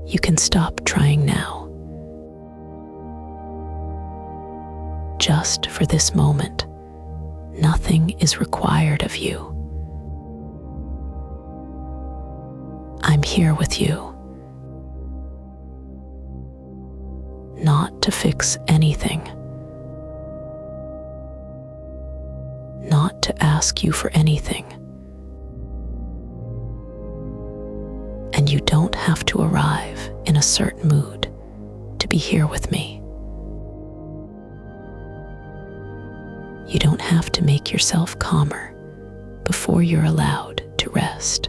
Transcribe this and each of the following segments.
You can stop trying now. Just for this moment, nothing is required of you. I'm here with you, not to fix anything, not to ask you for anything. And you don't have to arrive in a certain mood to be here with me. You don't have to make yourself calmer before you're allowed to rest.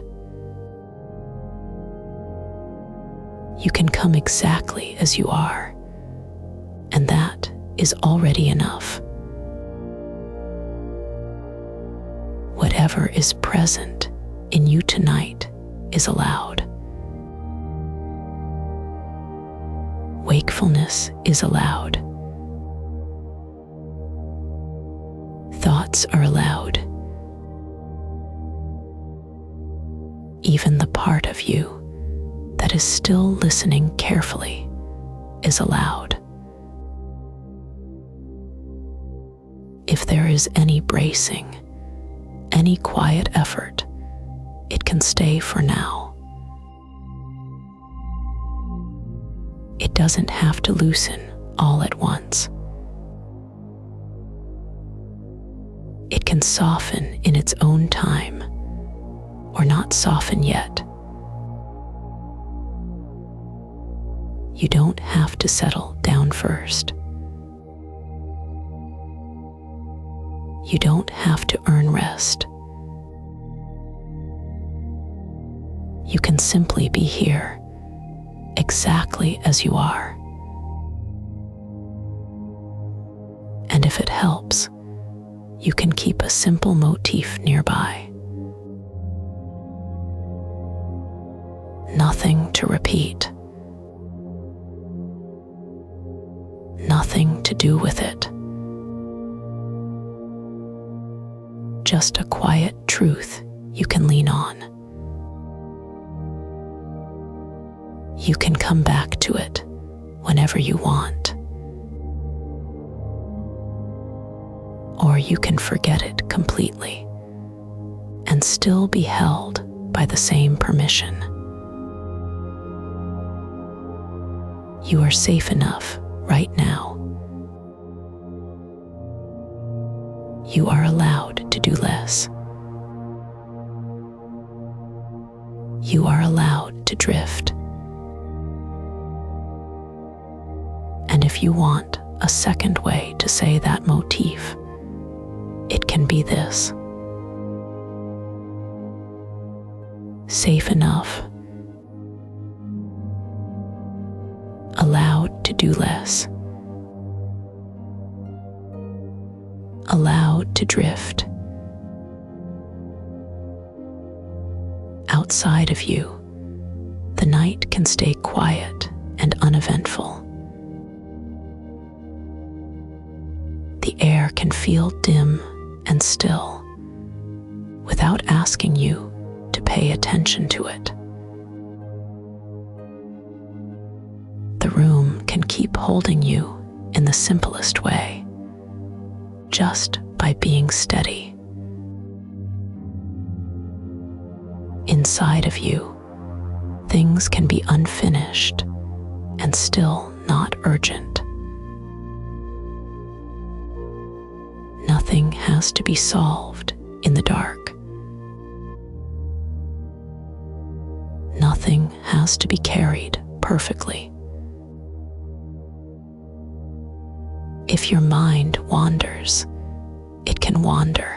You can come exactly as you are, and that is already enough. Whatever is present in you tonight is allowed. Wakefulness is allowed. Thoughts are allowed. Even the part of you that is still listening carefully is allowed. If there is any bracing, any quiet effort, it can stay for now. It doesn't have to loosen all at once. It can soften in its own time, or not soften yet. You don't have to settle down first. You don't have to earn rest. You can simply be here, exactly as you are. And if it helps, you can keep a simple motif nearby. Nothing to repeat. Nothing to do with it. Just a quiet truth you can lean on. You can come back to it whenever you want. Or you can forget it completely and still be held by the same permission. You are safe enough right now. You are allowed to do less. You are allowed to drift. And if you want a second way to say that motif, it can be this: safe enough, allowed to do less, allowed to drift. Outside of you, the night can stay quiet and uneventful. The air can feel dim and still, without asking you to pay attention to it. The room can keep holding you in the simplest way, just by being steady. Inside of you, things can be unfinished and still not urgent. Nothing has to be solved in the dark. Nothing has to be carried perfectly. If your mind wanders, it can wander.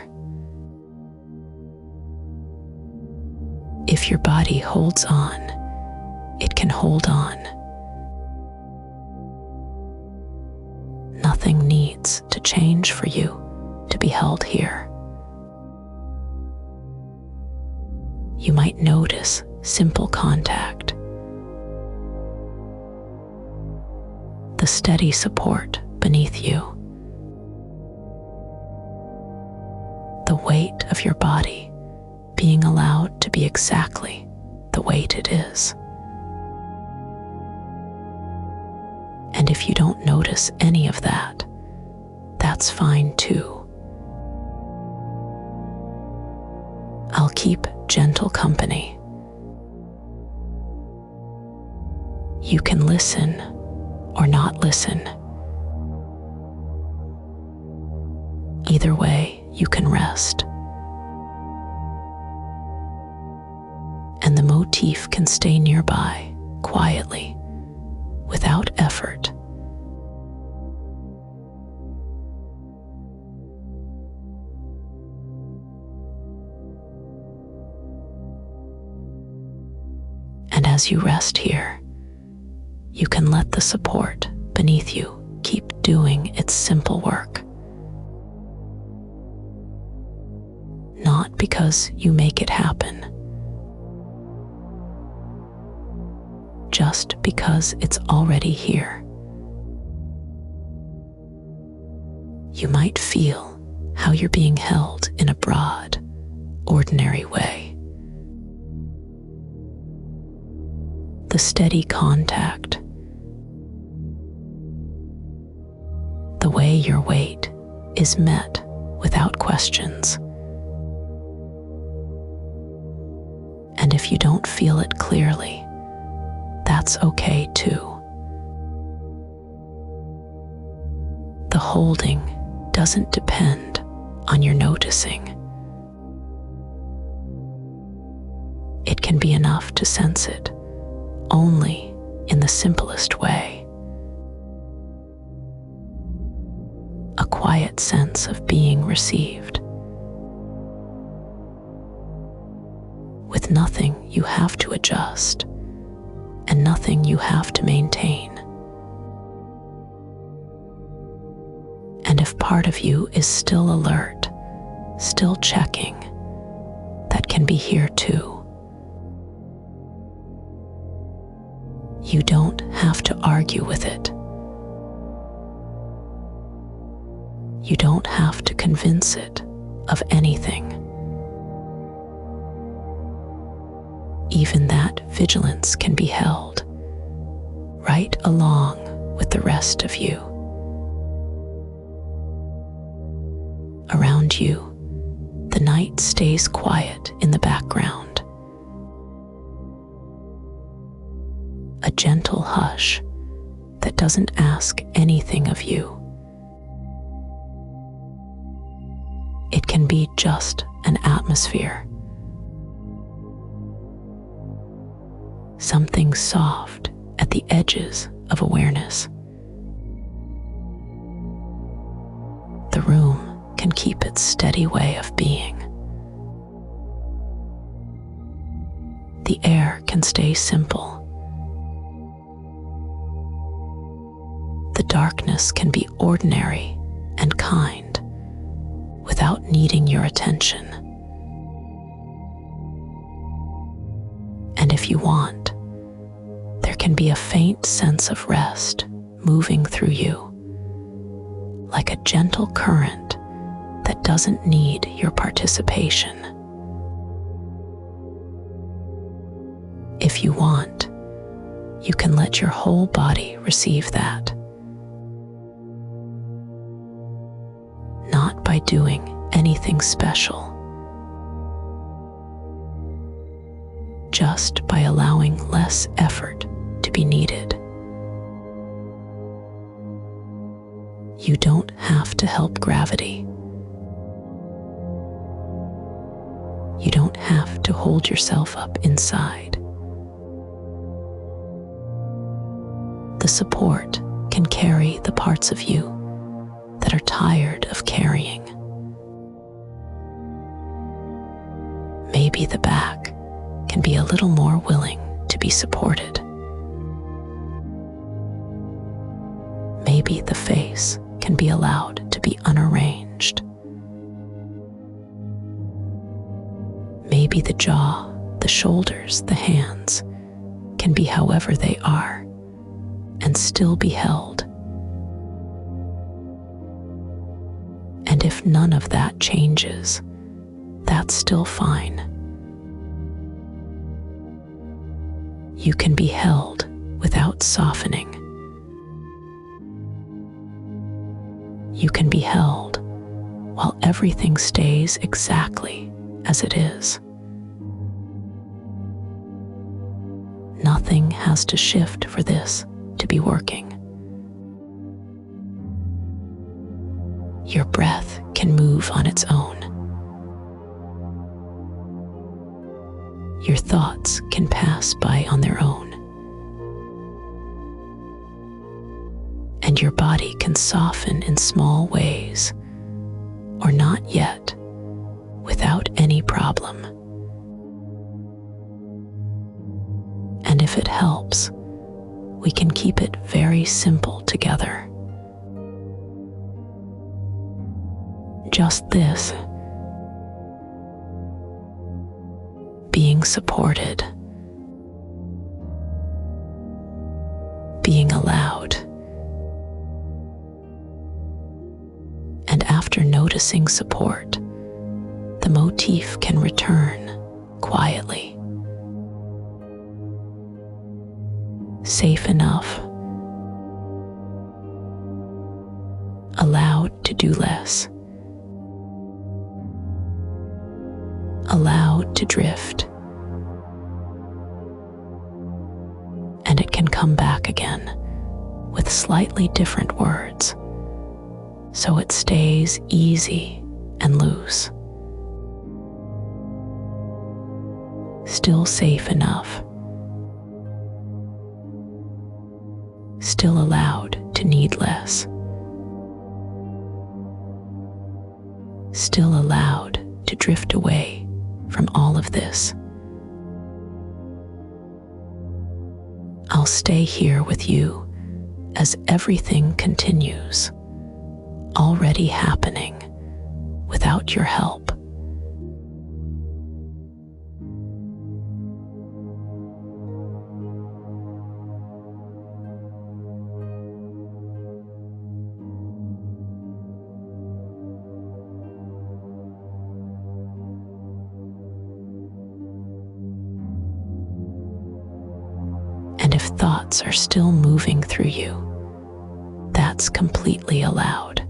If your body holds on, it can hold on. Nothing needs to change for you to be held here. You might notice simple contact, the steady support beneath you, the weight of your body being allowed to be exactly the weight it is. And if you don't notice any of that, that's fine too. I'll keep gentle company. You can listen or not listen. Either way, you can rest. And the motif can stay nearby, quietly, without effort. And as you rest here, you can let the support beneath you keep doing its simple work. Not because you make it happen, just because it's already here. You might feel how you're being held in a broad, ordinary way. The steady contact, the way your weight is met without questions. And if you don't feel it clearly, that's okay too. The holding doesn't depend on your noticing. It can be enough to sense it only in the simplest way. A quiet sense of being received, with nothing you have to adjust and nothing you have to maintain. And if part of you is still alert, still checking, that can be here too. You don't have to argue with it. You don't have to convince it of anything. Even that vigilance can be held right along with the rest of you. Around you, the night stays quiet in the background. A gentle hush that doesn't ask anything of you. It can be just an atmosphere. Something soft at the edges of awareness. The room can keep its steady way of being. The air can stay simple. The darkness can be ordinary and kind without needing your attention. And if you want, there can be a faint sense of rest moving through you, like a gentle current that doesn't need your participation. If you want, you can let your whole body receive that. Not by doing anything special, just by allowing less effort to be needed. You don't have to help gravity. You don't have to hold yourself up inside. The support can carry the parts of you that are tired of carrying. Maybe the back can be a little more willing to be supported. Maybe the face can be allowed to be unarranged. Maybe the jaw, the shoulders, the hands can be however they are and still be held. And if none of that changes, that's still fine. You can be held without softening, you can be held while everything stays exactly as it is. Nothing has to shift for this to be working. Your breath can move on its own. Your thoughts can pass by on their own. And your body can soften in small ways, or not yet, without any problem. And if it helps, we can keep it very simple together. Just this: being supported, being allowed. And after noticing support, the motif can return quietly. Safe enough, allowed to do less, allowed to drift, and it can come back again with slightly different words, so it stays easy and loose. Still safe enough, still allowed to need less, still allowed to drift away from all of this. I'll stay here with you as everything continues, already happening without your help. And if thoughts are still moving through you, that's completely allowed.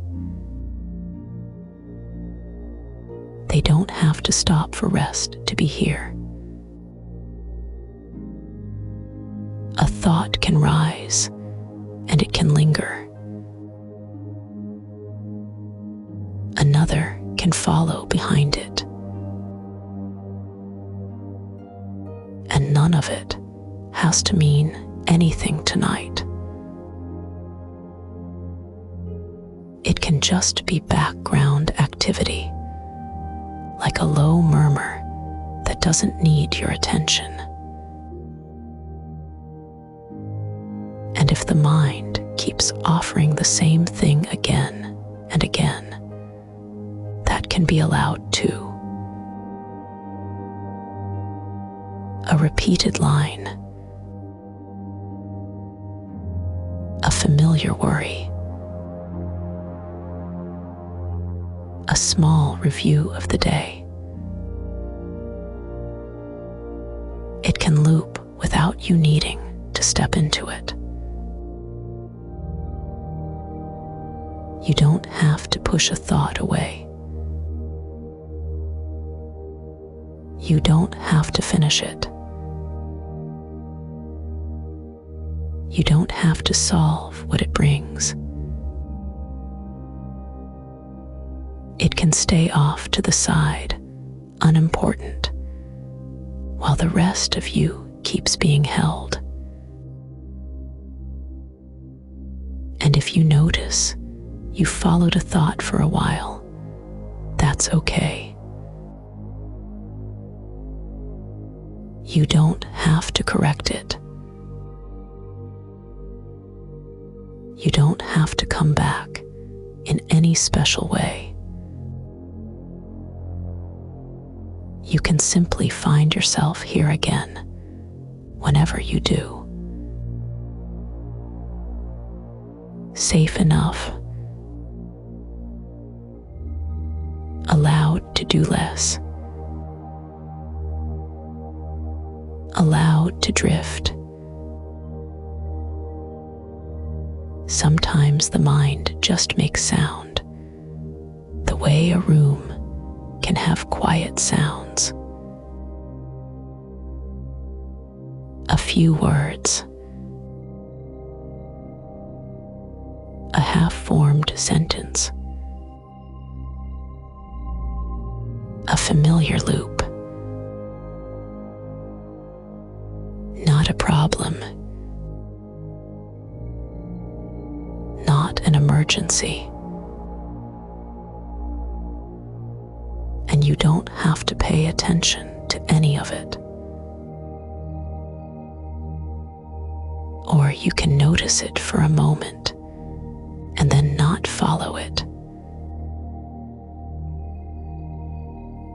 They don't have to stop for rest to be here. A thought can rise, and it can linger. Another can follow behind it. And none of it has to mean anything tonight. It can just be background activity, like a low murmur that doesn't need your attention. And if the mind keeps offering the same thing again and again, that can be allowed too. A repeated line, a familiar worry, a small review of the day. It can loop without you needing to step into it. You don't have to push a thought away. You don't have to finish it. You don't have to solve what it brings. It can stay off to the side, unimportant, while the rest of you keeps being held. And if you notice you followed a thought for a while, that's okay. You don't have to correct it. You don't have to come back in any special way. You can simply find yourself here again whenever you do. Safe enough, allowed to do less, allowed to drift. Sometimes the mind just makes sound, way a room can have quiet sounds. A few words, a half-formed sentence, a familiar loop. Not a problem, not an emergency. And you don't have to pay attention to any of it. Or you can notice it for a moment and then not follow it.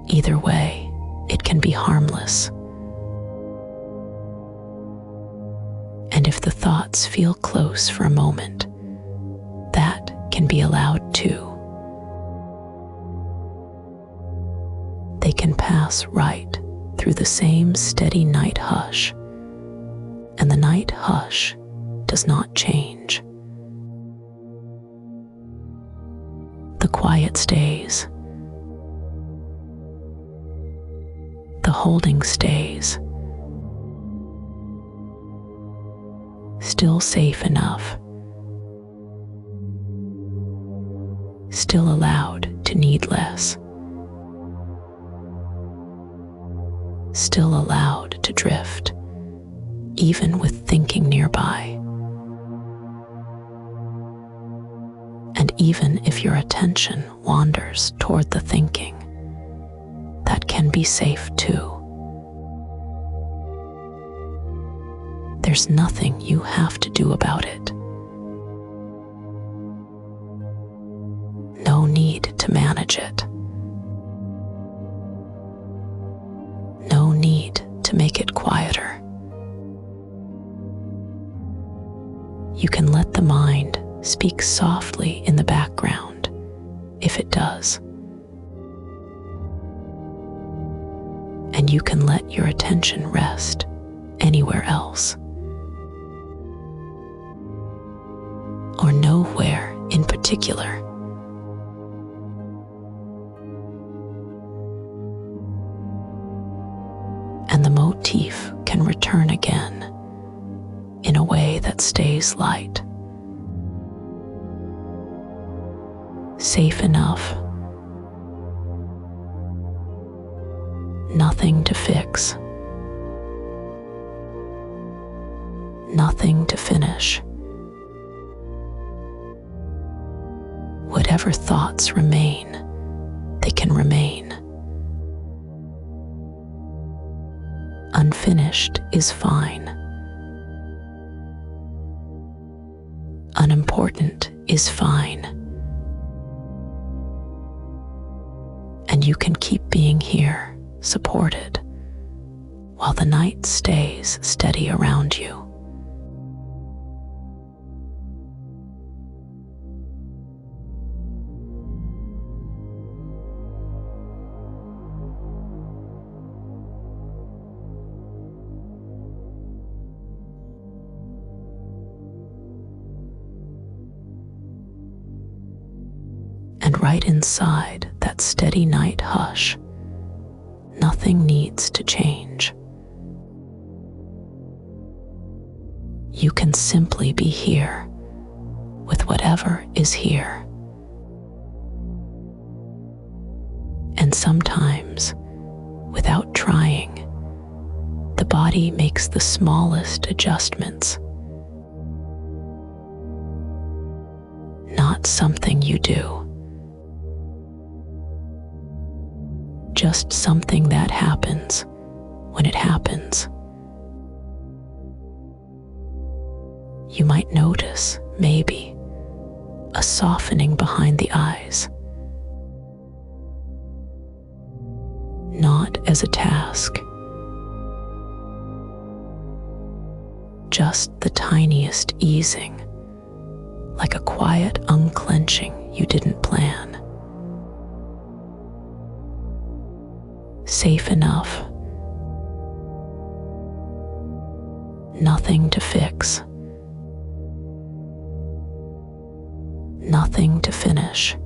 Either way, it can be harmless. And if the thoughts feel close for a moment, that can be allowed too. They can pass right through the same steady night hush, and the night hush does not change. The quiet stays. The holding stays. Still safe enough. Still allowed to need less. Still allowed to drift, even with thinking nearby. And even if your attention wanders toward the thinking, that can be safe too. There's nothing you have to do about it. No need to manage it. No need to make it quieter. You can let the mind speak softly in the background if it does. And you can let your attention rest anywhere else. Or nowhere in particular. And the motif can return again in a way that stays light. Safe enough. Nothing to fix. Nothing to finish. Whatever thoughts remain, they can remain. Unfinished is fine. Unimportant is fine. And you can keep being here, supported, while the night stays steady around you. And right inside that steady night hush, nothing needs to change. You can simply be here with whatever is here. And sometimes, without trying, the body makes the smallest adjustments. Not something you do. Just something that happens when it happens. You might notice, maybe, a softening behind the eyes. Not as a task. Just the tiniest easing, like a quiet unclenching you didn't plan. Safe enough. Nothing to fix. Nothing to finish.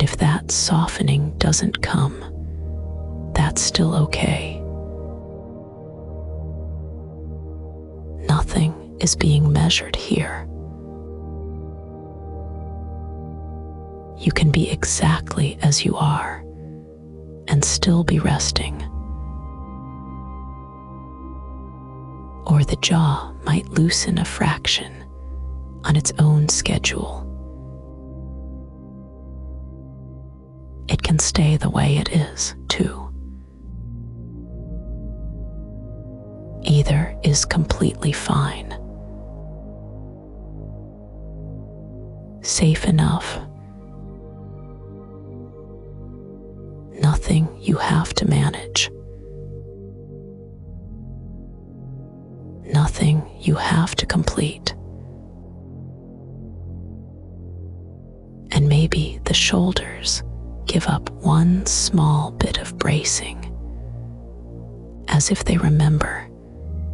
if that softening doesn't come, that's still okay. Nothing is being measured here. You can be exactly as you are and still be resting. Or the jaw might loosen a fraction on its own schedule. It can stay the way it is, too. Either is completely fine. Safe enough. Nothing you have to manage. Nothing you have to complete. And maybe the shoulders give up one small bit of bracing, as if they remember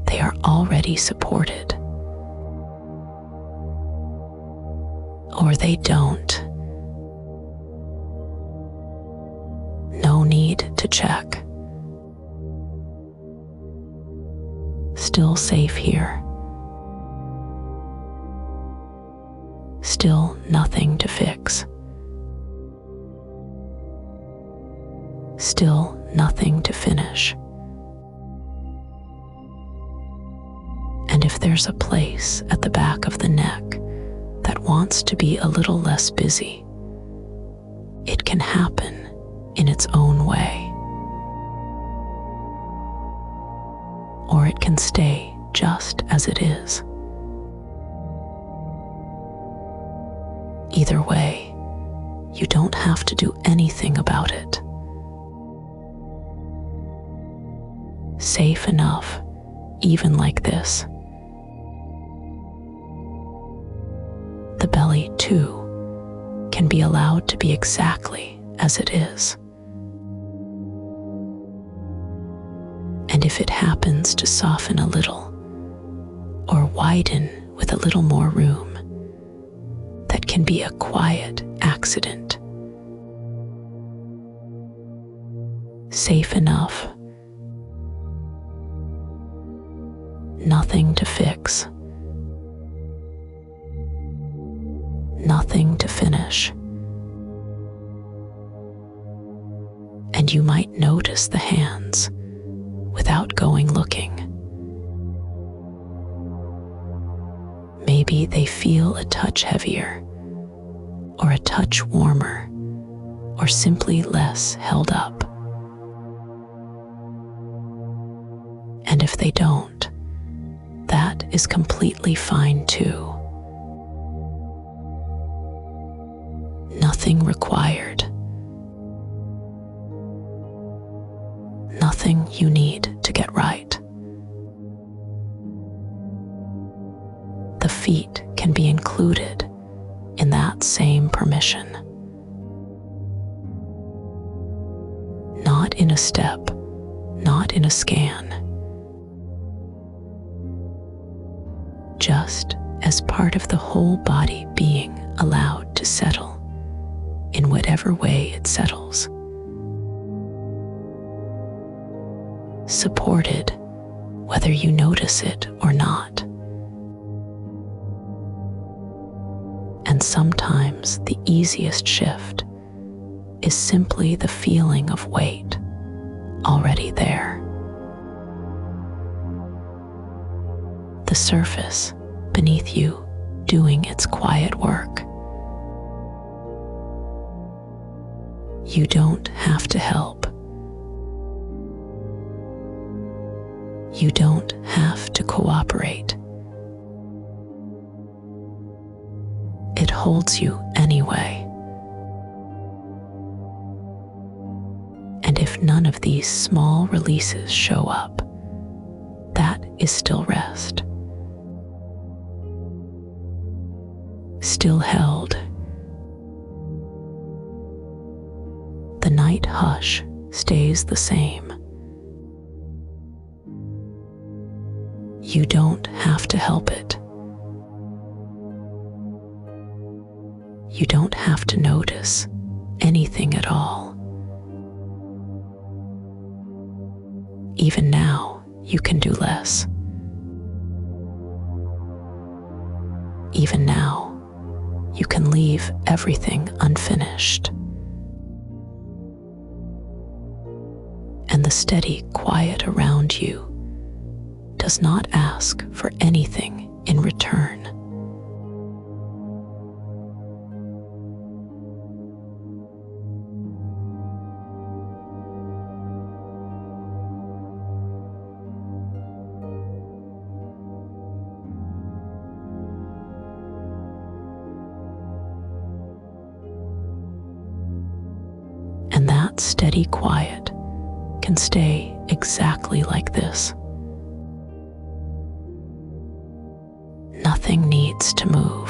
they are already supported. Or they don't. No need to check. Still safe here. Still nothing to fix. Still nothing to finish. And if there's a place at the back of the neck that wants to be a little less busy, it can happen in its own way. Or it can stay just as it is. Either way, you don't have to do anything about it. Safe enough, even like this. The belly, too, can be allowed to be exactly as it is. And if it happens to soften a little, or widen with a little more room, that can be a quiet accident. Safe enough. Nothing to fix. Nothing to finish. And you might notice the hands without going looking. Maybe they feel a touch heavier, or a touch warmer, or simply less held up. And if they don't, that is completely fine too. Nothing required. Nothing you need to get right. The feet can be included in that same permission. Not in a step, not in a scan. Just as part of the whole body being allowed to settle in whatever way it settles. Supported, whether you notice it or not. And sometimes the easiest shift is simply the feeling of weight already there. The surface beneath you doing its quiet work. You don't have to help. You don't have to cooperate. It holds you anyway. And if none of these small releases show up, that is still rest. Still held. The night hush stays the same. You don't have to help it. You don't have to notice anything at all. Even now, you can do less. Even now, you can leave everything unfinished. And the steady quiet around you does not ask for anything in return. And that steady quiet can stay exactly like this. Nothing needs to move.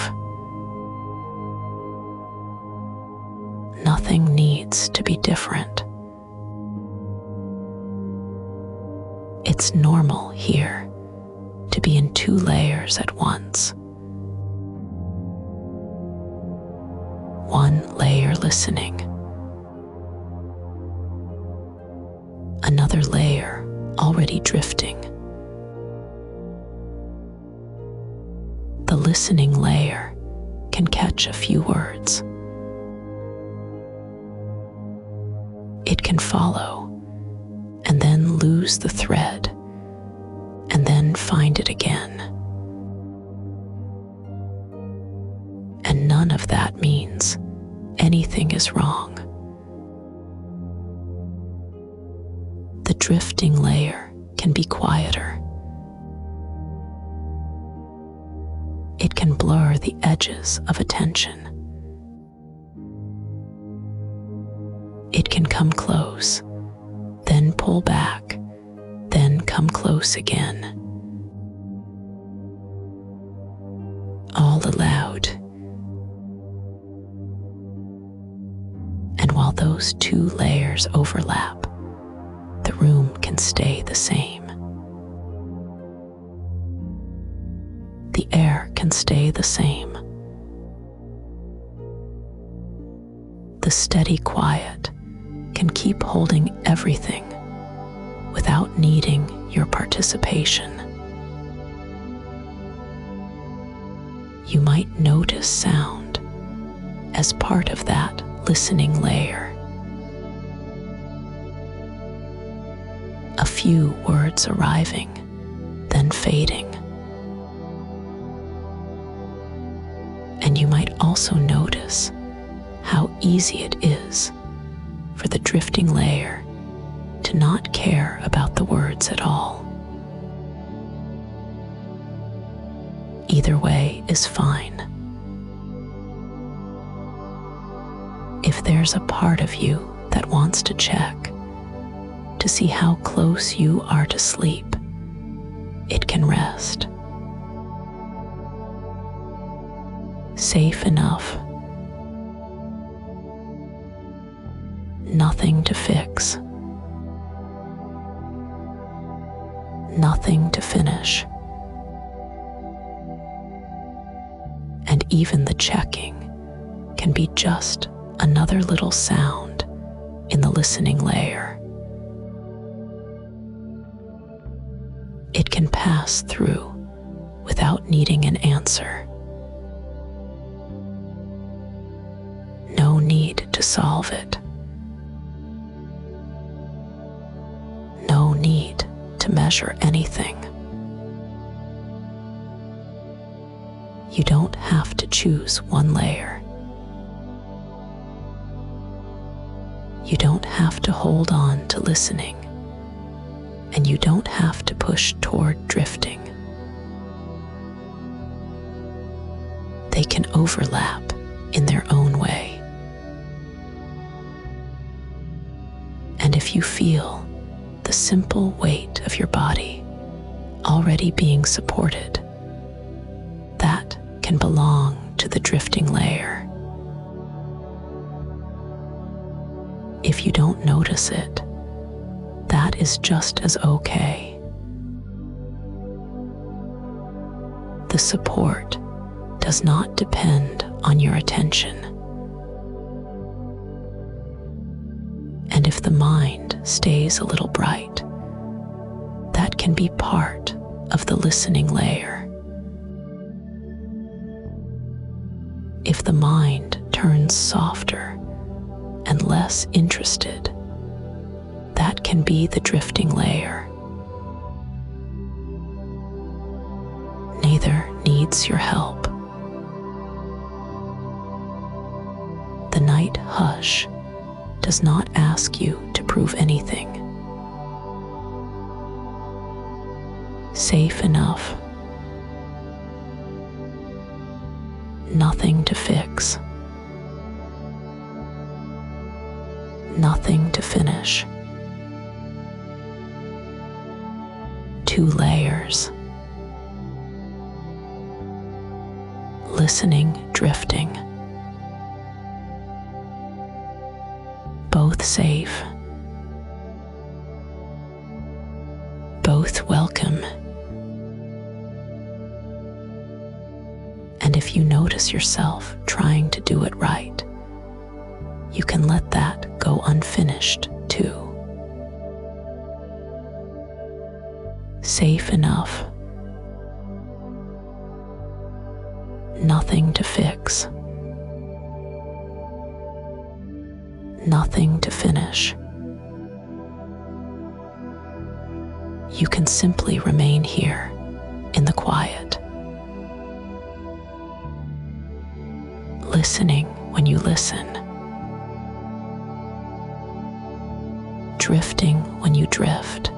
Nothing needs to be different. It's normal here to be in two layers at once. One layer listening, another layer already drifting. The listening layer can catch a few words. It can follow and then lose the thread and then find it again. And none of that means anything is wrong. The drifting layer can be quieter. It can blur the edges of attention. It can come close, then pull back, then come close again. All allowed. And while those two layers overlap, the room can stay the same. The air can stay the same. The steady quiet can keep holding everything without needing your participation. You might notice sound as part of that listening layer. A few words arriving, then fading. And you might also notice how easy it is for the drifting layer to not care about the words at all. Either way is fine. If there's a part of you that wants to check to see how close you are to sleep, it can rest. Safe enough. Nothing to fix. Nothing to finish. And even the checking can be just another little sound in the listening layer. It can pass through without needing an answer. No need to solve it. No need to measure anything. You don't have to choose one layer. You don't have to hold on to listening, and you don't have to push toward drifting. They can overlap in their own way. And if you feel the simple weight of your body already being supported, that can belong to the drifting layer. If you don't notice it, that is just as okay. The support does not depend on your attention. If the mind stays a little bright, that can be part of the listening layer. If the mind turns softer and less interested, that can be the drifting layer. Neither needs your help. The night hush does not ask you to prove anything. Safe enough. Nothing to fix. Nothing to finish. 2 layers. Listening, drifting. Both safe. Both welcome. And if you notice yourself trying to do it right, you can let that go unfinished too. Safe enough. Nothing to fix. Nothing to finish. You can simply remain here in the quiet, listening when you listen, drifting when you drift,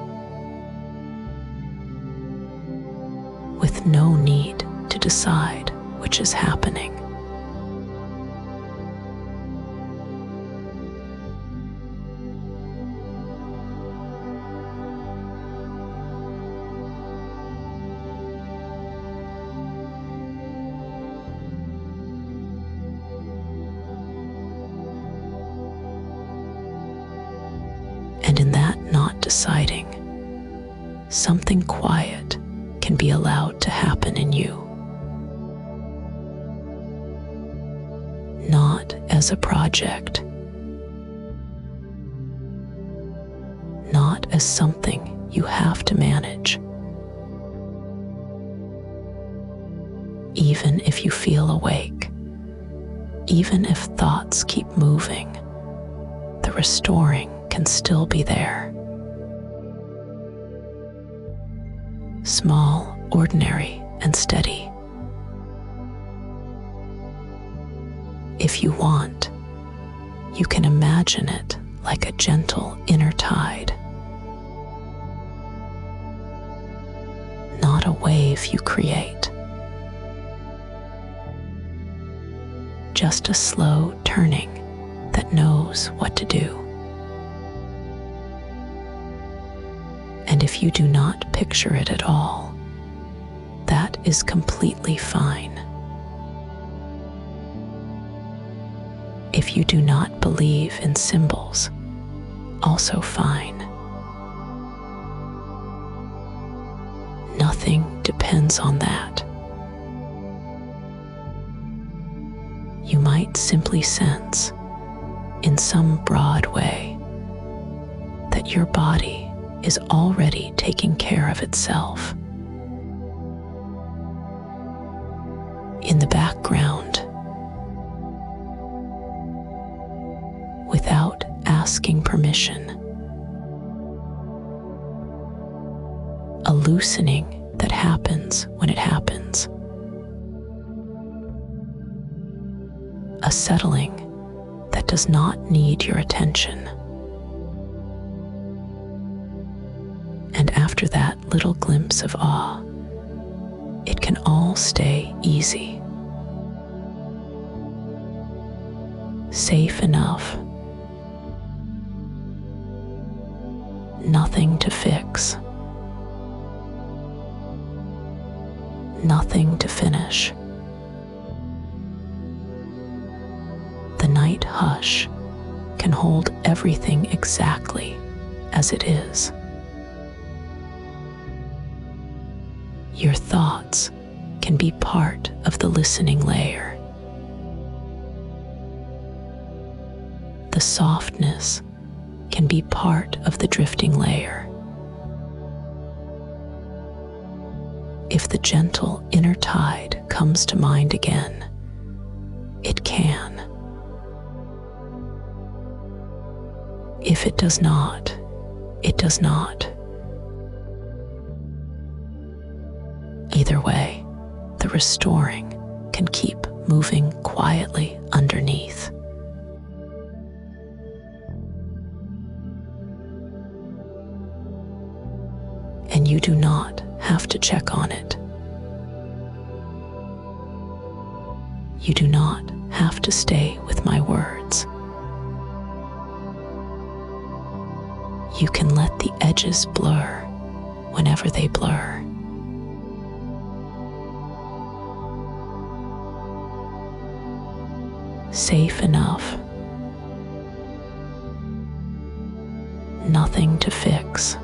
with no need to decide which is happening. And in that not deciding, something quiet can be allowed to happen in you. Not as a project, not as something you have to manage. Even if you feel awake, even if thoughts keep moving, the restoring can still be there. Small, ordinary, and steady. If you want, you can imagine it like a gentle inner tide. Not a wave you create, just a slow turning that knows what to do. And if you do not picture it at all, that is completely fine. If you do not believe in symbols, also fine. Nothing depends on that. You might simply sense, in some broad way, that your body is already taking care of itself. In the background, without asking permission, a loosening that happens when it happens, a settling that does not need your attention. And after that little glimpse of awe, it can all stay easy. Safe enough. Nothing to fix. Nothing to finish. The night hush can hold everything exactly as it is. Your thoughts can be part of the listening layer. The softness can be part of the drifting layer. If the gentle inner tide comes to mind again, it can. If it does not, it does not. Either way, the restoring can keep moving quietly underneath. And you do not have to check on it. You do not have to stay with my words. You can let the edges blur whenever they blur. Safe enough. Nothing to fix.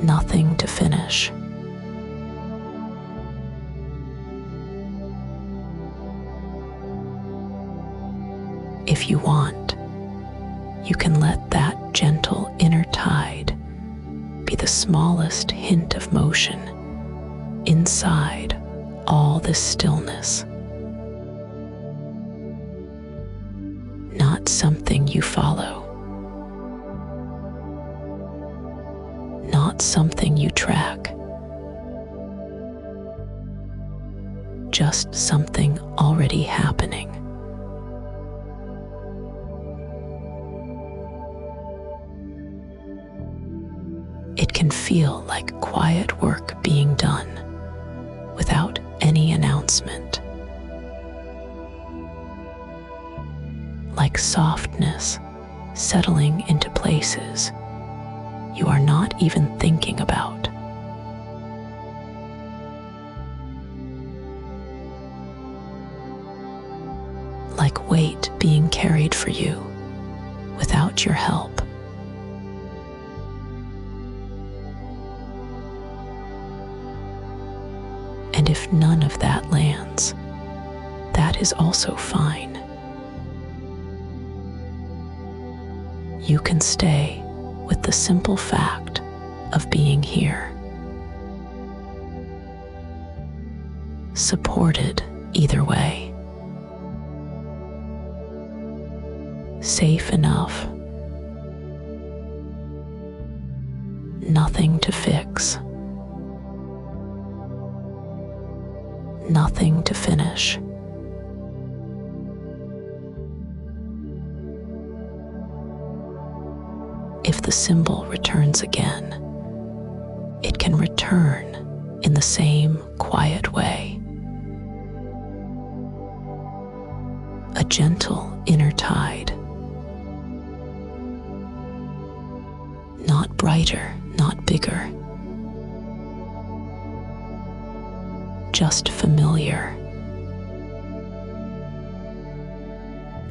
Nothing to finish. If you want, you can let that gentle inner tide be the smallest hint of motion inside all this stillness. Not something you follow. Not something you track. Just something already happening. It can feel like quiet work being done without any announcement. Like softness settling into places you are not even thinking about. Like weight being carried for you without your help. And if none of that lands, that is also fine. You can stay with the simple fact of being here. Supported either way. Safe enough. Nothing to fix. Nothing to finish. If the symbol returns again, it can return in the same quiet way. A gentle inner tide. Not brighter, not bigger. Just familiar.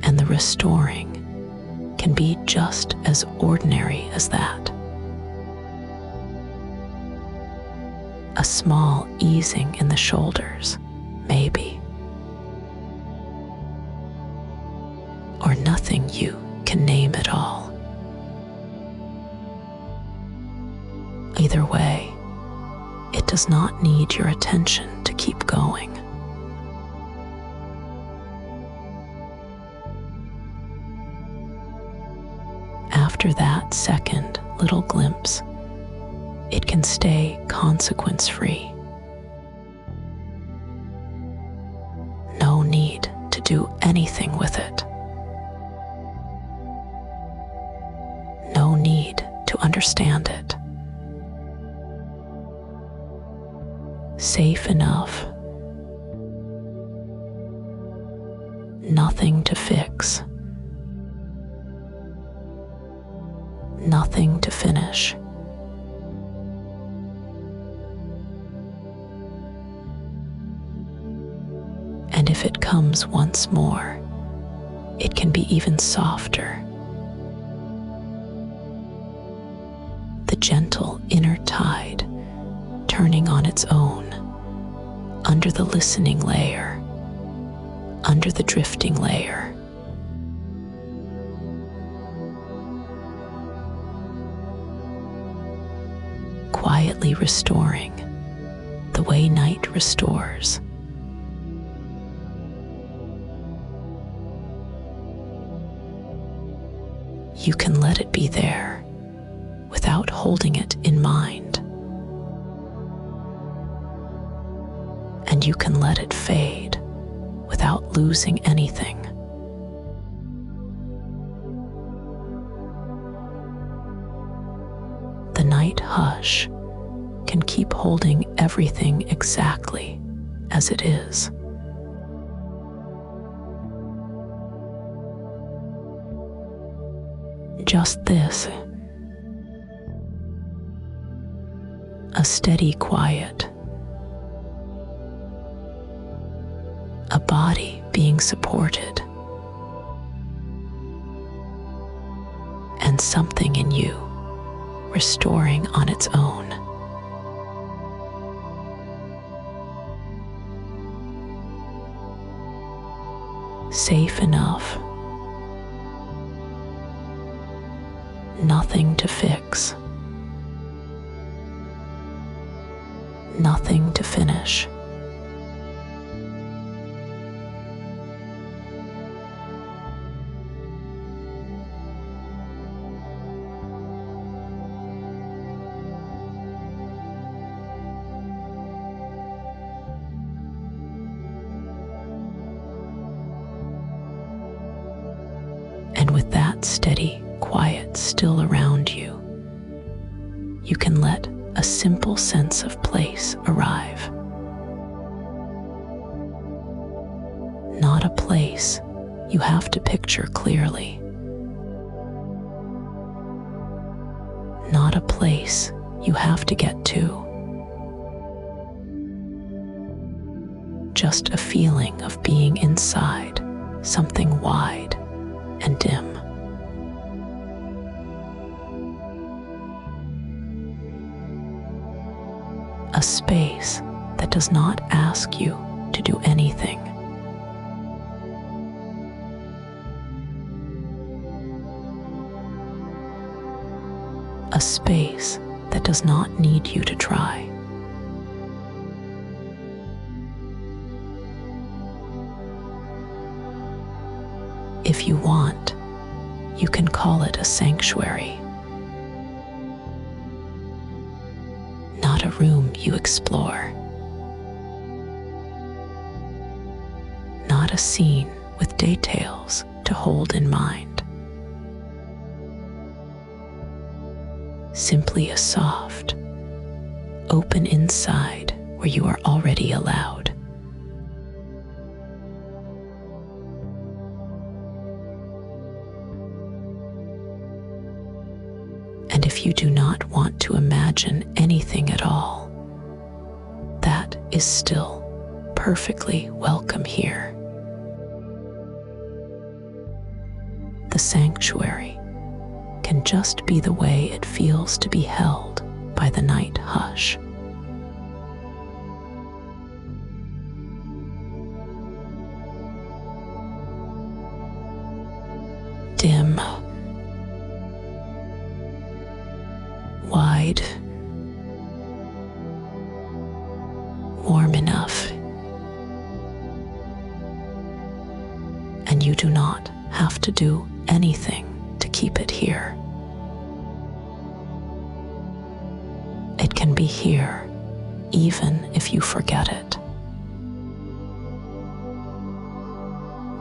And the restoring can be just as ordinary as that. A small easing in the shoulders, maybe. Or nothing you can name at all. Either way, it does not need your attention to keep going. After that second little glimpse, it can stay consequence-free. No need to do anything with it. No need to understand it. Safe enough. Nothing to fix. Nothing to finish. And if it comes once more, it can be even softer. The gentle inner tide turning on its own, under the listening layer, under the drifting layer. quietly restoring the way night restores. You can let it be there without holding it in mind. And you can let it fade without losing anything. The night hush can keep holding everything exactly as it is. Just this, a steady quiet, a body being supported, and something in you restoring on its own. Safe enough, nothing to fix, nothing to finish. And with that steady quiet still around you, you can let a simple sense of place arrive. Not a place you have to picture clearly. Not a place you have to get to. Just a feeling of being inside something wide and dim. A space that does not ask you to do anything. A space that does not need you to try. If you want, you can call it a sanctuary. Not a room you explore. Not a scene with details to hold in mind. Simply a soft, open inside where you are already allowed. And if you do not want to imagine anything at all, that is still perfectly welcome here. The sanctuary can just be the way it feels to be held by the night hush. Dim, wide, warm enough, and you do not have to do anything to keep it here. It can be here even if you forget it.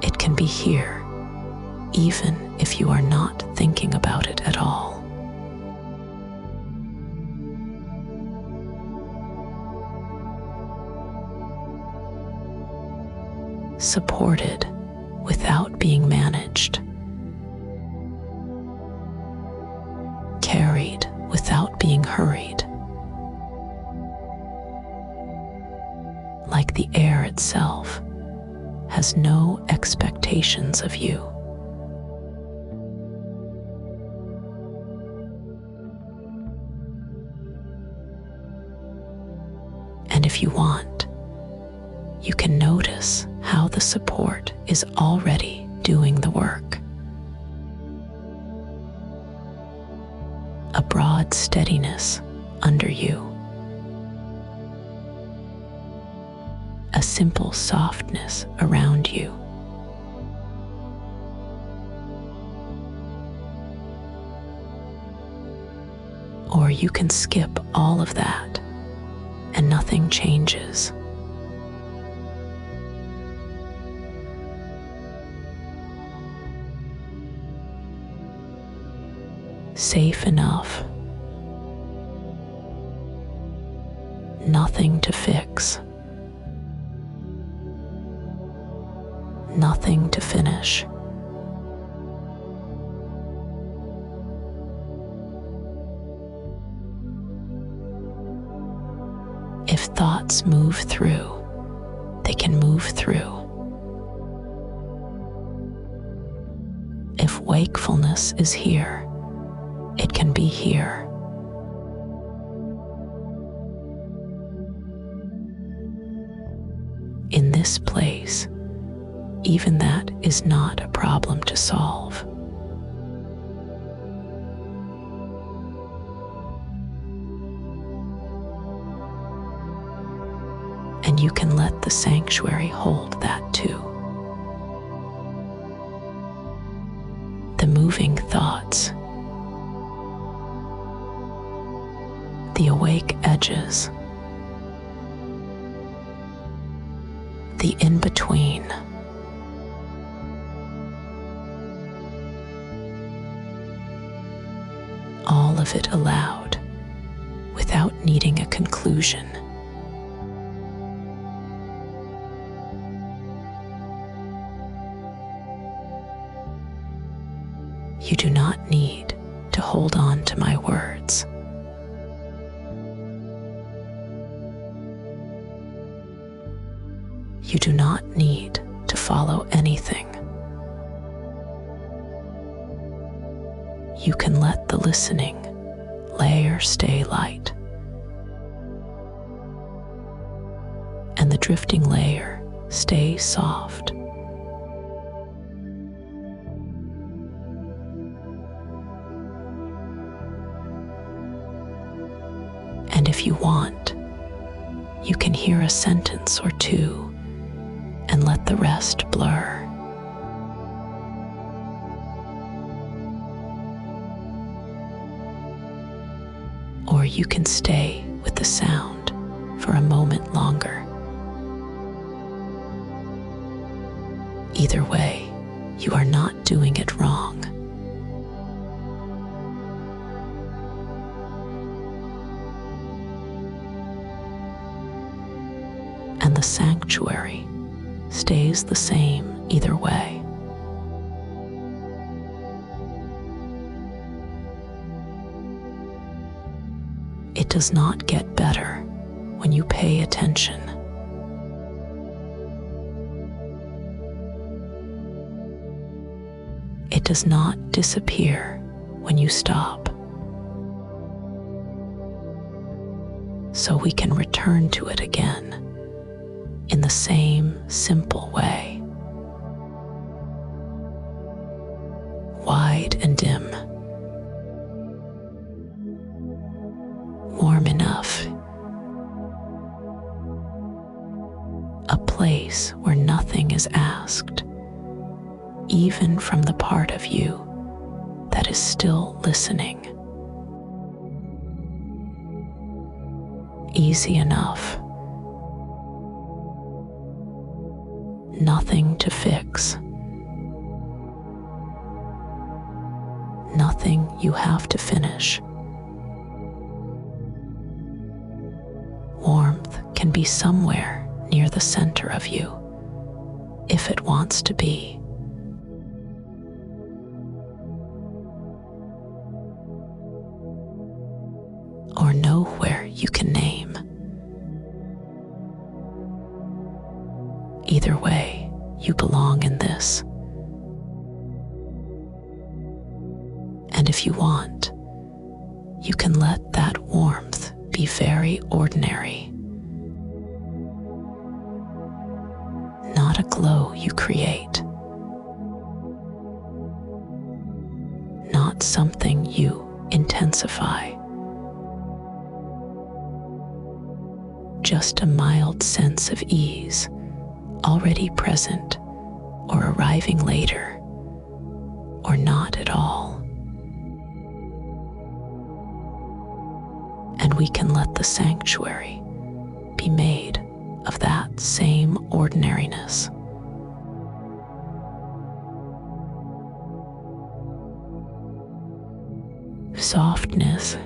It can be here even if you are not thinking about it at all. Supported without being managed. Carried without being hurried. Like the air itself has no expectations of you. And if you want, you can notice how the support is already doing the work. A broad steadiness under you. A simple softness around you. Or you can skip all of that and nothing changes. Safe enough. Nothing to fix. Nothing to finish. If thoughts move through, they can move through. If wakefulness is here, it can be here. In this place, even that is not a problem to solve. And you can let the sanctuary hold that too. The moving thoughts, the awake edges, the in-between. All of it allowed without needing a conclusion. You do not need to hold on to my words. You do not need to follow anything. You can let the listening layer stay light, and the drifting layer stay soft. And if you want, you can hear a sentence or two and let the rest blur. Or you can stay with the sound for a moment longer. Either way, you are not doing it wrong. And the sanctuary stays the same either way. It does not get better when you pay attention. It does not disappear when you stop. So we can return to it again in the same simple way. Wide and dim. Warm enough. A place where nothing is asked, even from the part of you that is still listening. Easy enough. Nothing to fix. Nothing you have to finish. Warmth can be somewhere near the center of you, if it wants to be. Or nowhere you can name. Either way, you belong in this. And if you want, you can let that warmth be very ordinary. Not a glow you create. Not something you intensify. just a mild sense of ease, already present or arriving later, or not at all. And we can let the sanctuary be made of that same ordinariness. Softness,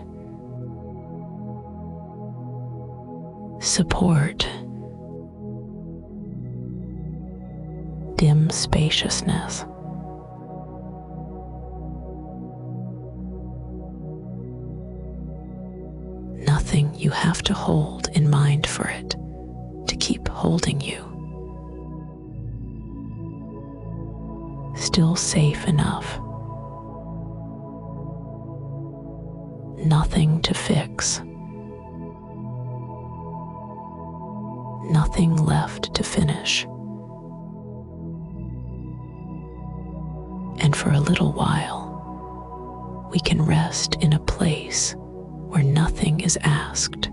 support, dim spaciousness. Nothing you have to hold in mind for it to keep holding you. Still safe enough. Nothing to fix. Nothing left to finish. And for a little while, we can rest in a place where nothing is asked.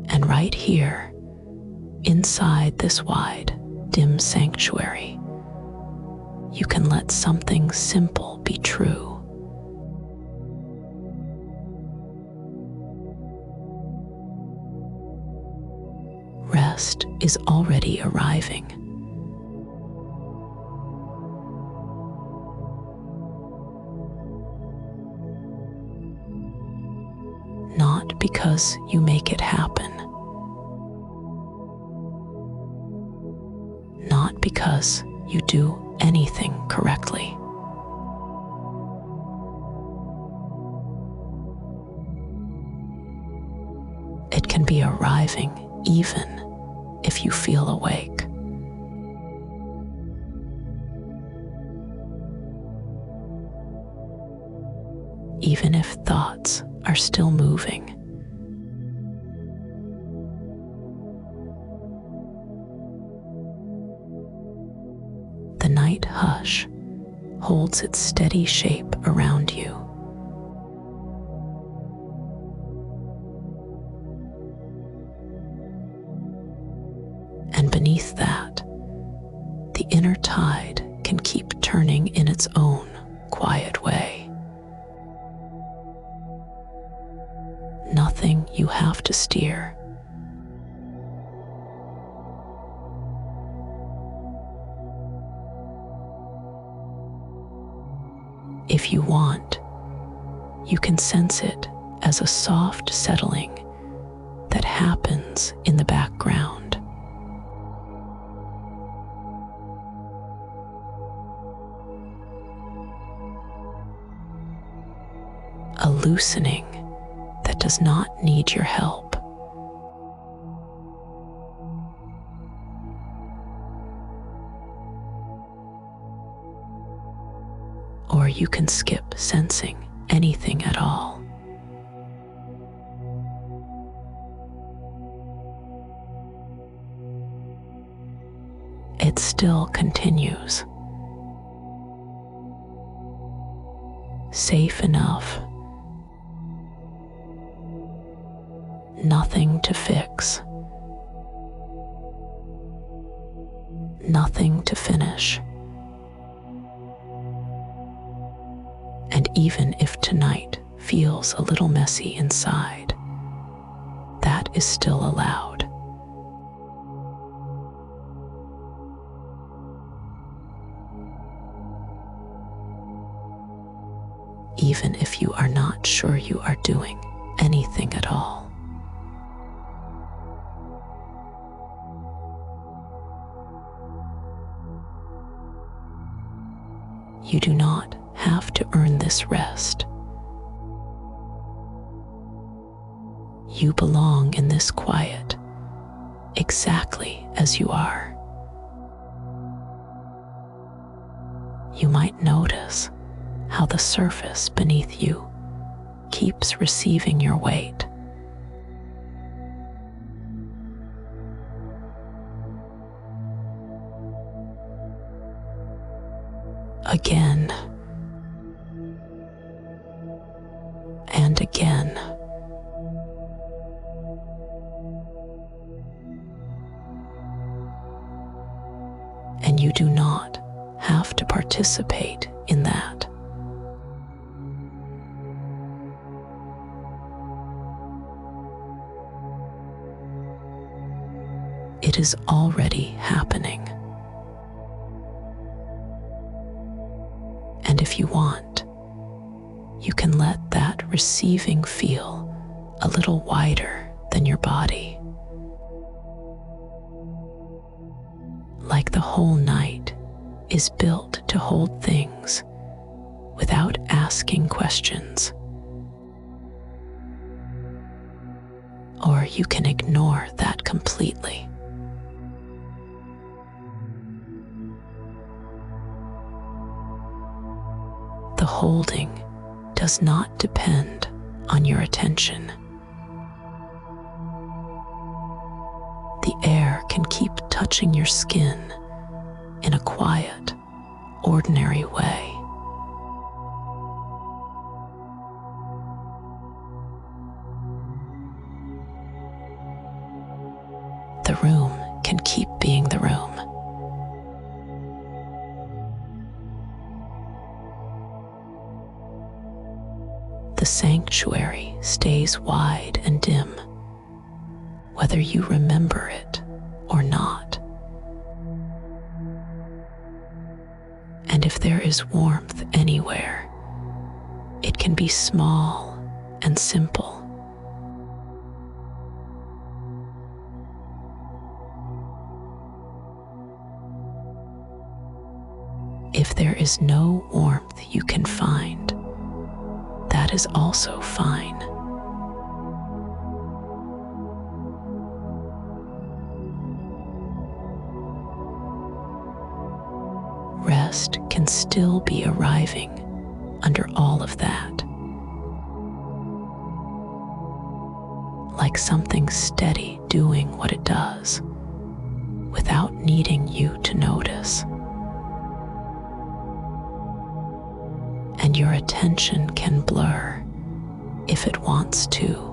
And right here, inside this wide, dim sanctuary, you can let something simple be true. Rest is already arriving. Not because you make it happen. Not because you do anything correctly. It can be arriving even if you feel awake. Even if thoughts are still moving. The night hush holds its steady shape around you. And beneath that, the inner tide can keep turning in its own quiet way. Nothing you have to steer. If you want, you can sense it as a soft settling that happens in the background. A loosening that does not need your help. Or you can skip sensing anything at all. It still continues. Safe enough. Nothing to fix. Nothing to finish. And even if tonight feels a little messy inside, that is still allowed. Even if you are not sure you are doing anything at all. You do not have to earn this rest. You belong in this quiet exactly as you are. You might notice how the surface beneath you keeps receiving your weight. Again and again. And you do not have to participate in that. It is already happening. And if you want, you can let that receiving feel a little wider than your body. Like the whole night is built to hold things without asking questions. Or you can ignore that completely. The holding does not depend on your attention. The air can keep touching your skin in a quiet, ordinary way. The room can keep being the room. The sanctuary stays wide and dim, whether you remember it or not. And if there is warmth anywhere, it can be small and simple. If there is no warmth you can find, that is also fine. Rest can still be arriving under all of that. Like something steady doing what it does, without needing you to notice. And your attention can blur if it wants to.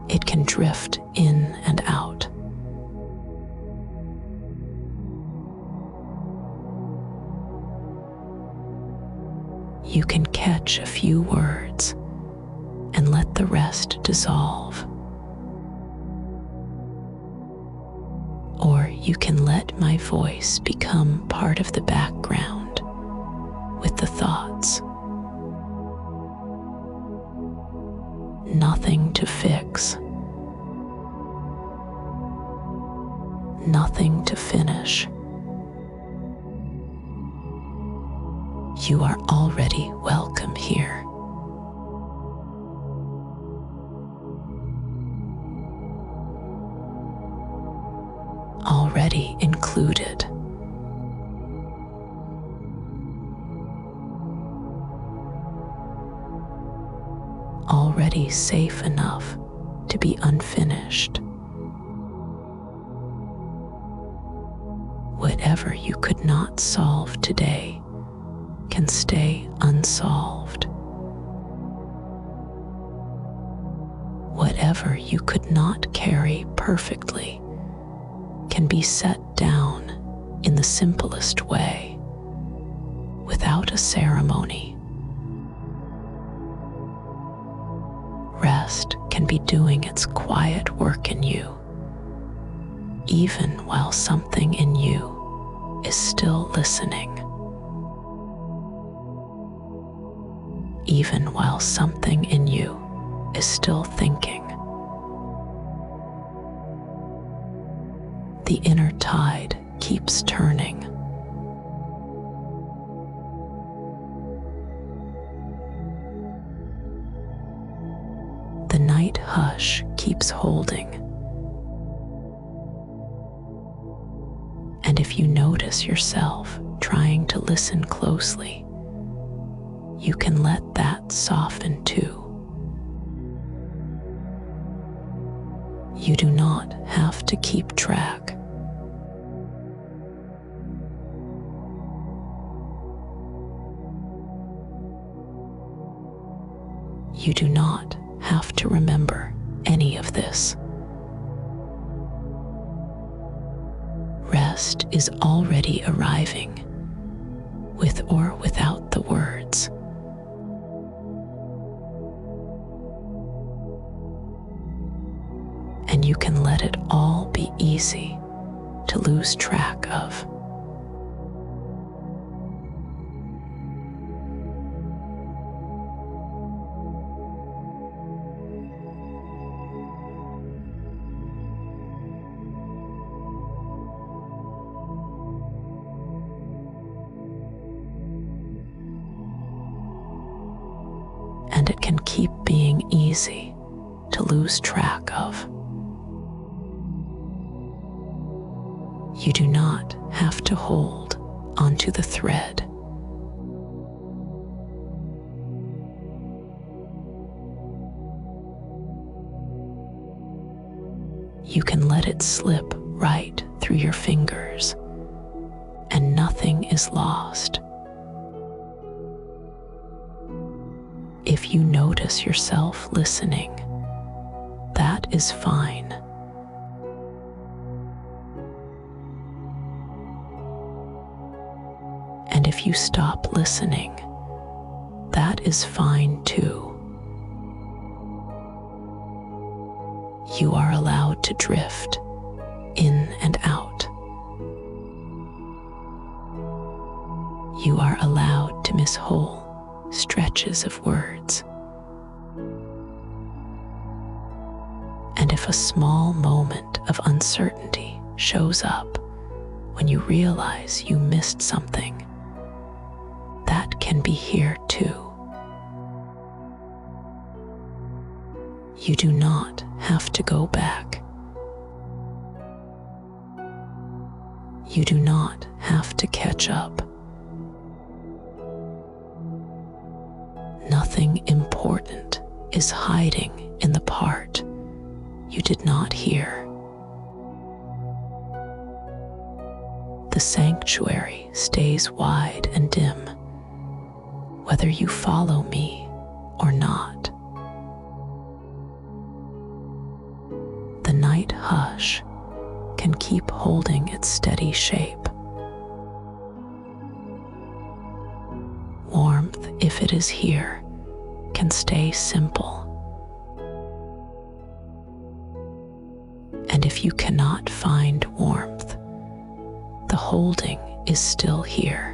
It can drift in and out. You can catch a few words and let the rest dissolve. Or you can let my voice become part of the background with the thoughts. Nothing to fix. Nothing to finish. You are already welcome here. Already included. Already safe enough to be unfinished. Whatever you could not solve today can stay unsolved. Whatever you could not carry perfectly can be set down in the simplest way, without a ceremony. Rest can be doing its quiet work in you, even while something in you is still listening. Even while something in you is still thinking. The inner tide keeps turning. The night hush keeps holding. And if you notice yourself trying to listen closely, you can let that soften too. You do not have to keep track. You do not have to remember any of this. Rest is already arriving, with or without the words. And you can let it all be easy to lose track of. And it can keep being easy to lose track of. You do not have to hold onto the thread. You can let it slip right through your fingers, and nothing is lost. If you notice yourself listening, that is fine. And if you stop listening, that is fine too. You are allowed to drift in and out. You are allowed to miss whole stretches of words. And if a small moment of uncertainty shows up when you realize you missed something, that can be here too. You do not have to go back. You do not have to catch up. Nothing important is hiding in the part you did not hear. The sanctuary stays wide and dim, whether you follow me or not. The night hush can keep holding its steady shape. Warmth, if it is here, can stay simple. And if you cannot find warmth, the holding is still here.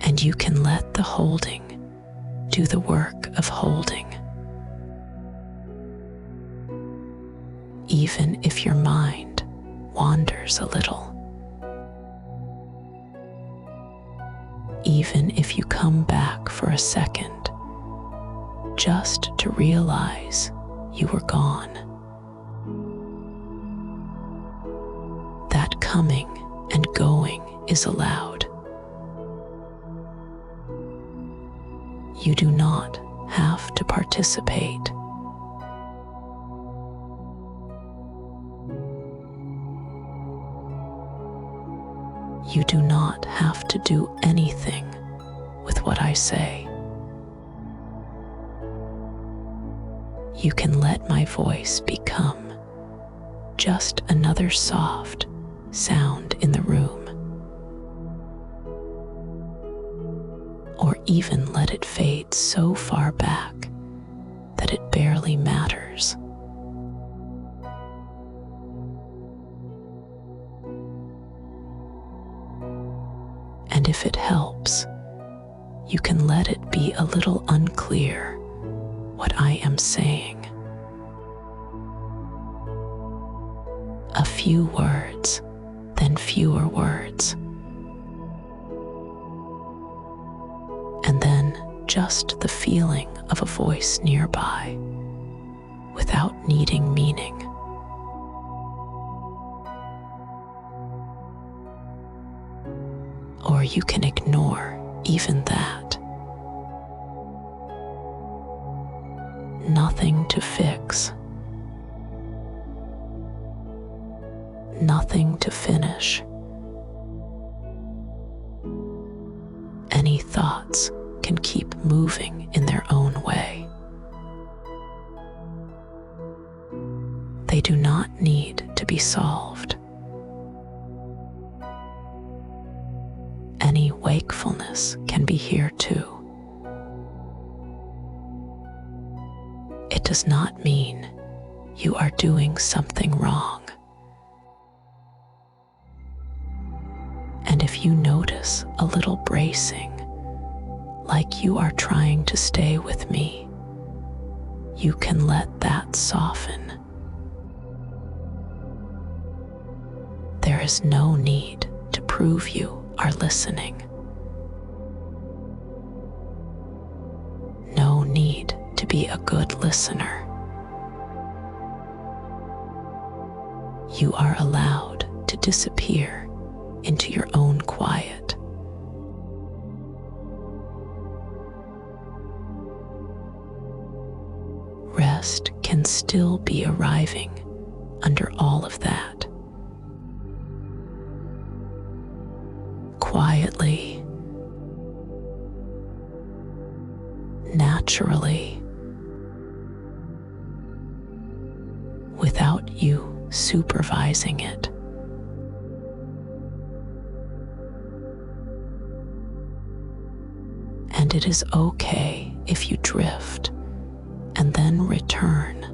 And you can let the holding do the work of holding. Even if your mind wanders a little. Even if you come back for a second, just to realize you were gone. That coming and going is allowed. You do not have to participate. You do not have to do anything with what I say. You can let my voice become just another soft sound in the room, or even let it fade so far back that it barely matters. And if it helps, you can let it be a little unclear what I am saying. A few words, then fewer words. And then just the feeling of a voice nearby, without needing meaning. you can ignore even that. Nothing to fix, nothing to finish. Any thoughts can keep moving in their own way. They do not need to be solved. Any wakefulness can be here too. It does not mean you are doing something wrong. And if you notice a little bracing, like you are trying to stay with me, you can let that soften. There is no need to prove you are listening. No need to be a good listener. You are allowed to disappear into your own quiet. Rest can still be arriving under all of that. Quietly, naturally, without you supervising it. And it is okay if you drift and then return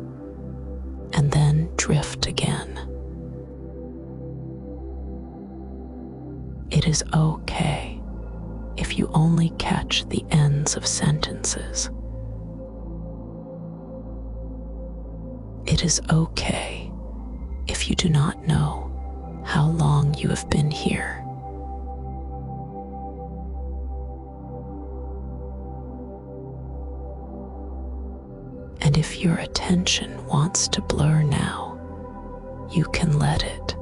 and then drift again. It is okay if you only catch the ends of sentences. It is okay if you do not know how long you have been here. And if your attention wants to blur now, you can let it.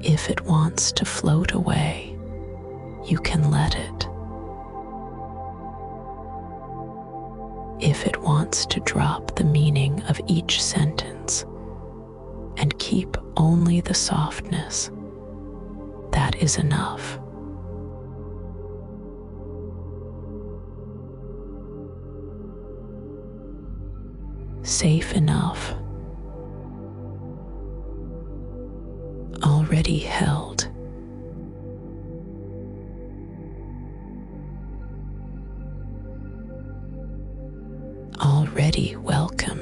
If it wants to float away, you can let it. If it wants to drop the meaning of each sentence and keep only the softness, that is enough. Safe enough. Already held. Already welcome.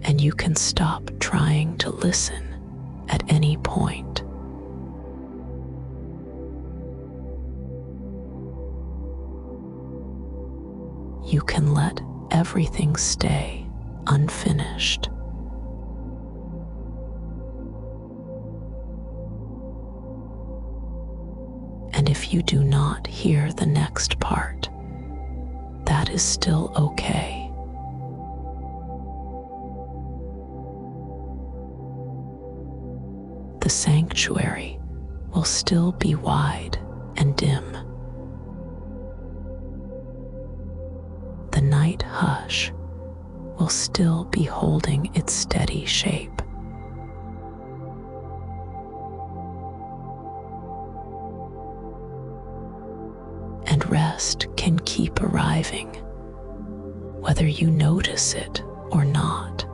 And you can stop trying to listen at any point. You can let everything stay unfinished. And if you do not hear the next part, that is still okay. The sanctuary will still be wide and dim. The night hush will still be holding its steady shape. And rest can keep arriving, whether you notice it or not.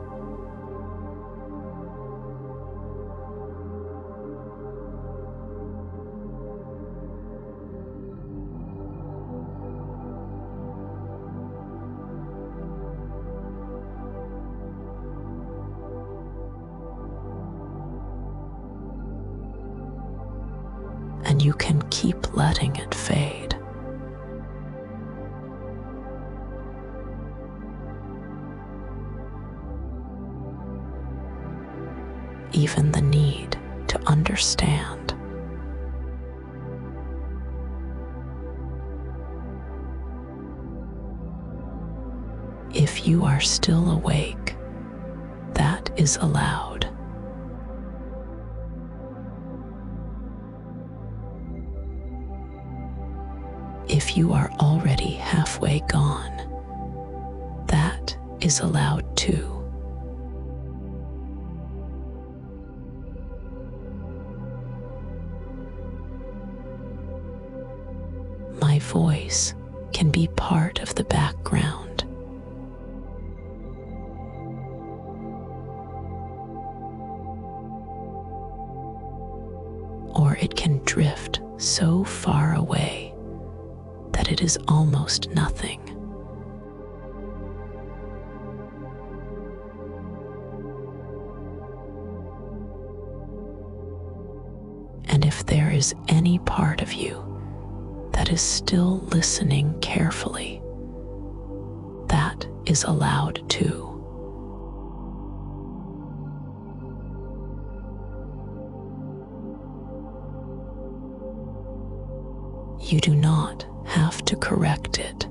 And you can keep letting it fade. Even the need to understand. If you are still awake, that is allowed. If you are already halfway gone, that is allowed too. My voice can be part of the background. Or it can drift so far away that it is almost nothing. And if there is any part of you that is still listening carefully, that is allowed too. You do not have to correct it.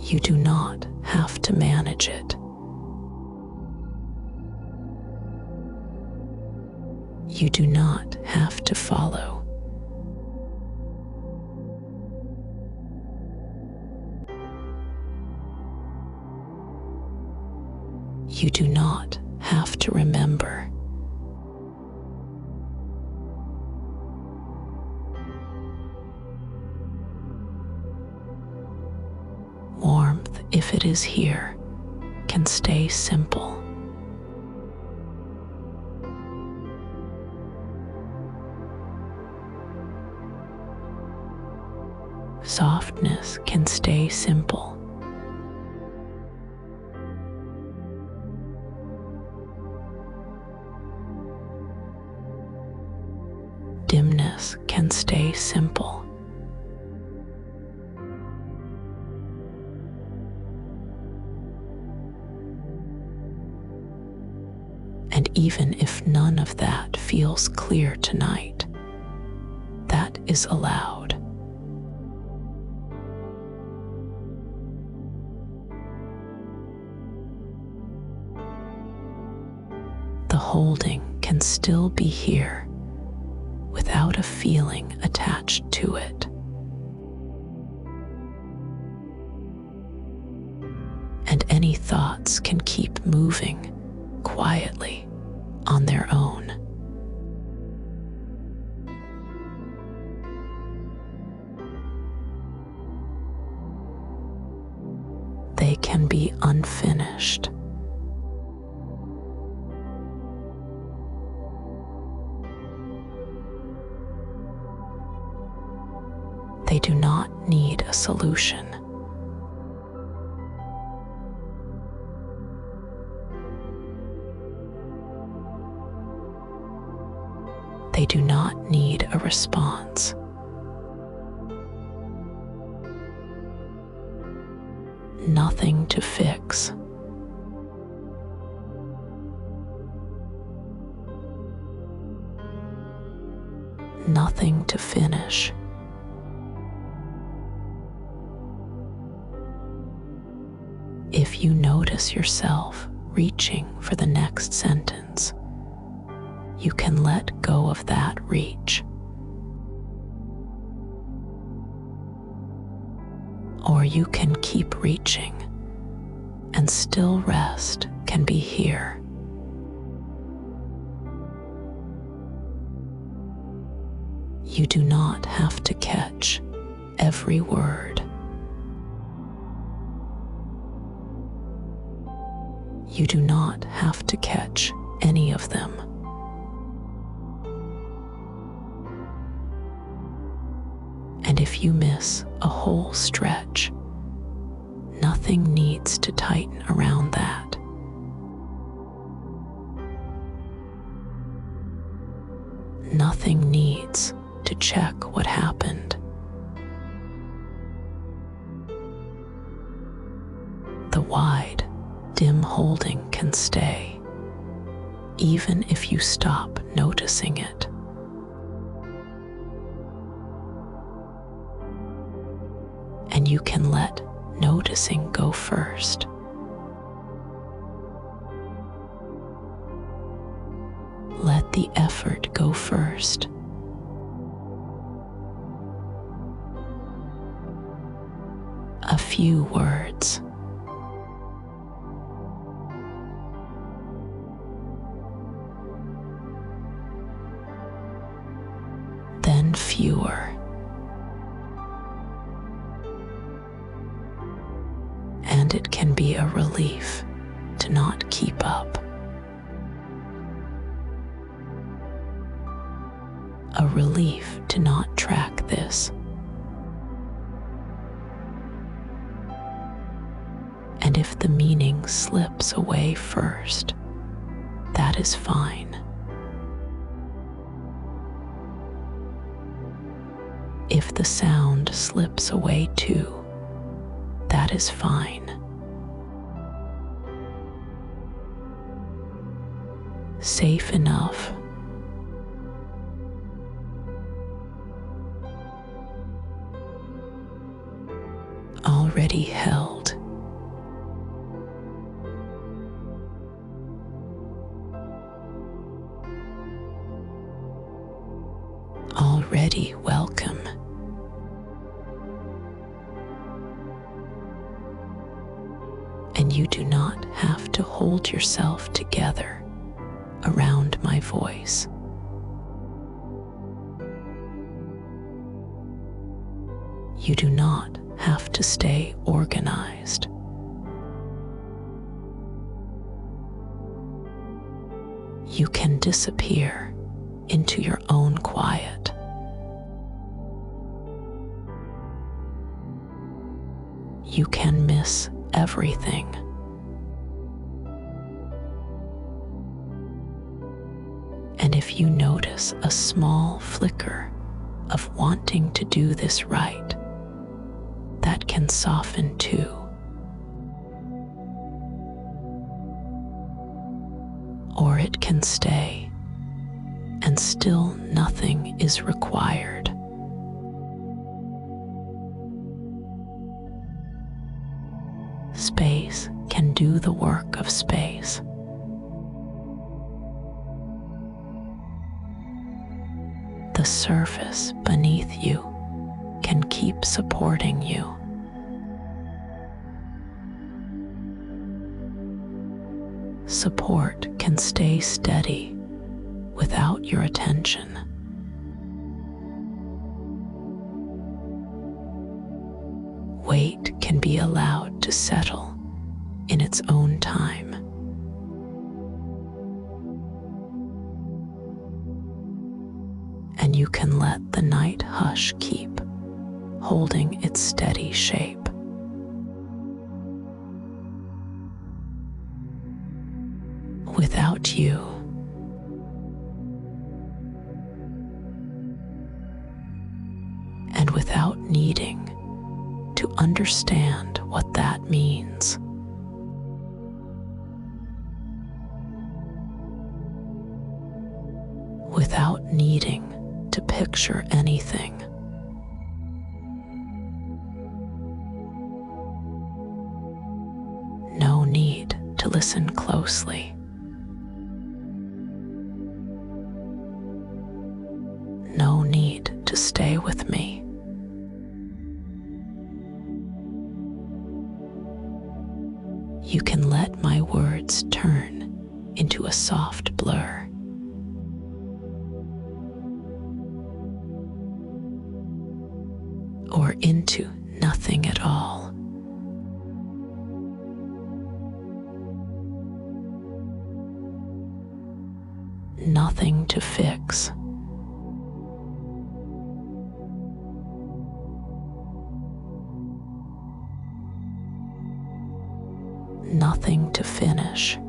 You do not have to manage it. You do not have to follow. You do not have to remember. Warmth, if it is here, can stay simple. Softness can stay simple. Dimness can stay simple. And even if none of that feels clear tonight, that is allowed. The holding can still be here without a feeling attached to it. And any thoughts can keep moving quietly on their own. They can be unfinished. They do not need a solution. They do not need a response. Nothing to fix. Nothing to finish. If you notice yourself reaching for the next sentence, you can let go of that reach. Or you can keep reaching, and still rest can be here. You do not have to catch every word. You do not have to catch any of them. And if you miss a whole stretch, nothing needs to tighten around that. Nothing needs to check what happened. The wide, dim holding can stay, even if you stop noticing it. And you can let noticing go first. the effort go first. A few words. Then fewer. And it can be a relief to not keep up. A relief to not track this. And if the meaning slips away first, that is fine. If the sound slips away too, that is fine. Safe enough. Already held. Already welcome. And you do not have to hold yourself together around my voice. You do not have to stay organized. You can disappear into your own quiet. You can miss everything. And if you notice a small flicker of wanting to do this right, that can soften too. Or it can stay, and still nothing is required. Space can do the work of space. The surface beneath you can keep supporting you. Support can stay steady without your attention. Weight can be allowed to settle in its own time. And you can let the night hush keep holding its steady shape. Without you, and without needing to understand what that means. Without needing to picture anything. No need to listen closely. No need to stay with me. You can let my words turn into a soft blur. Or into nothing at all. Nothing to fix. Nothing to finish.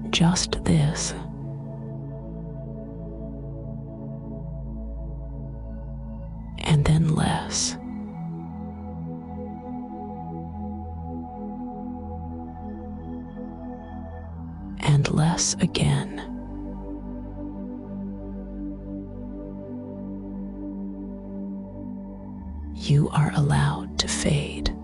Just this. And then less. And less again. You are allowed to fade.